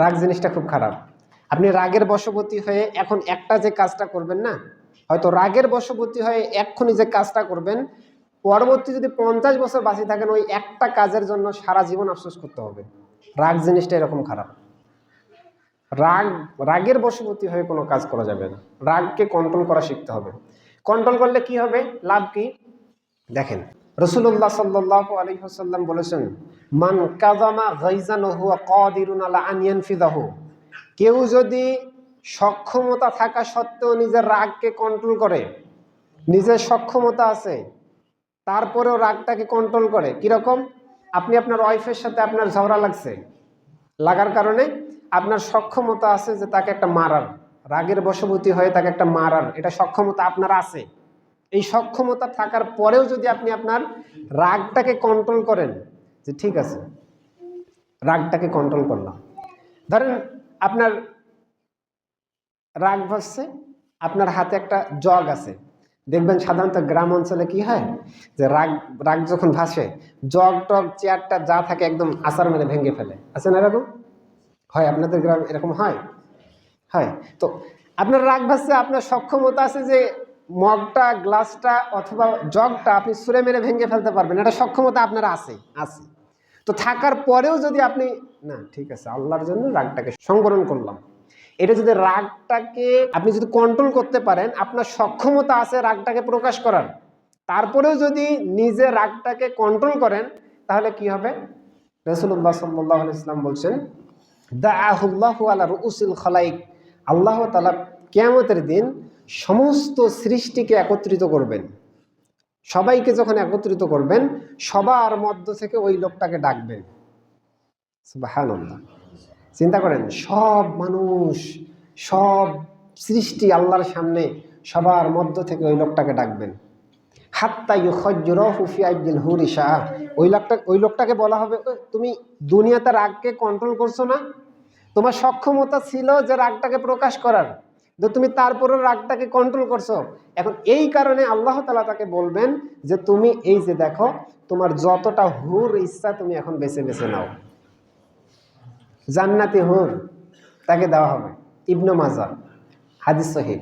রাগ জিনিসটা খুব খারাপ। আপনি রাগের বশবর্তী হয়ে এখন একটা যে কাজটা করবেন না, হয়তো রাগের বশবর্তী হয়ে এক্ষুনি যে কাজটা করবেন, পরবর্তী যদি 50 বছর বাঁচি থাকেন ওই একটা কাজের জন্য সারা জীবন আফসোস করতে হবে। রাগ জিনিসটা এরকম খারাপ। রাগের বশবর্তী হয়ে কোনো কাজ করা যাবে না। রাগকে কন্ট্রোল করা শিখতে হবে। কন্ট্রোল করলে কি হবে, লাভ কি? দেখেন, রাসূলুল্লাহ সাল্লাল্লাহু আলাইহি ওয়াসাল্লাম বলেছেন, মান কাযামা গায়জান হুয়া কাদিরুন আলা আন ইয়ানফিযাহু। কেউ যদি সক্ষমতা থাকা সত্ত্বেও নিজের রাগকে কন্ট্রোল করে, নিজের সক্ষমতা আছে তারপরেও রাগটাকে কন্ট্রোল করে, কিরকম? আপনি আপনার ওয়াইফের সাথে আপনার ঝগড়া লাগছে, লাগার কারণে আপনার সক্ষমতা আছে যে তাকে একটা মারার, রাগের বশবর্তী হয়ে তাকে একটা মারার, এটা সক্ষমতা আপনার আছে। এই সক্ষমতা থাকার পরেও যদি আপনি আপনার রাগটাকে কন্ট্রোল করেন, যে ঠিক আছে রাগটাকে কন্ট্রোল করলাম। ধরেন আপনার রাগ ভাসছে, আপনার হাতে একটা জগ আছে। দেখবেন সাধারণত গ্রাম অঞ্চলে কি হয়, যে রাগ রাগ যখন ভাসে জগ টগ চেয়ারটা যা থাকে একদম আছাড় মেরে ভেঙে ফেলে, আছে না এরকম? হয় আপনাদের গ্রাম এরকম হয়? হয়। তো আপনার রাগ ভাসছে, আপনার সক্ষমতা আছে যে মগটা, গ্লাসটা অথবা জগটা আপনি ছুঁড়ে মেরে ভেঙে ফেলতে পারবেন, এটা সক্ষমতা আপনার আছে আছে। তো থাকার পরেও যদি আপনি, না ঠিক আছে আল্লাহর জন্য রাগটাকে সংবরণ করলাম, এটা যদি রাগটাকে আপনি যদি কন্ট্রোল করতে পারেন, আপনার সক্ষমতা আছে রাগটাকে প্রকাশ করার, তারপরেও যদি নিজে রাগটাকে কন্ট্রোল করেন, তাহলে কি হবে? রাসূলুল্লাহ সাল্লাল্লাহু আলাইহি ওয়াসাল্লাম বলছেন, দাআহুল্লাহু আলা রুউসিল খালাইক। আল্লাহ তাআলা কিয়ামতের দিন সমস্ত সৃষ্টিকে একত্রিত করবেন। সবাইকে যখন একত্রিত করবেন, সবার মধ্য থেকে ওই লোকটাকে ডাকবেন। সুবহানাল্লাহ। চিন্তা করেন, সব মানুষ, সব সৃষ্টি আল্লাহর সামনে সবার মধ্য থেকে ওই লোকটাকে ডাকবেন। হাত্তা ইউখায়্যিরাহু ফি আইদিল হুরিশা। ওই লোকটাকে বলা হবে, তুমি দুনিয়াতে রাগকে কন্ট্রোল করছো না, তোমার সক্ষমতা ছিল যে রাগটাকে প্রকাশ করার, যে তুমি তারপরও রাগটাকে কন্ট্রোল করছো। এখন এই কারণে আল্লাহ তাআলা তাকে বলবেন যে তুমি এই যে দেখো, তোমার যতটা হুর ইচ্ছা তুমি এখন বেছে বেছে নাও। জান্নাতি হুর তাকে দেওয়া হবে। ইবনে মাজাহ, হাদিস সহিহ।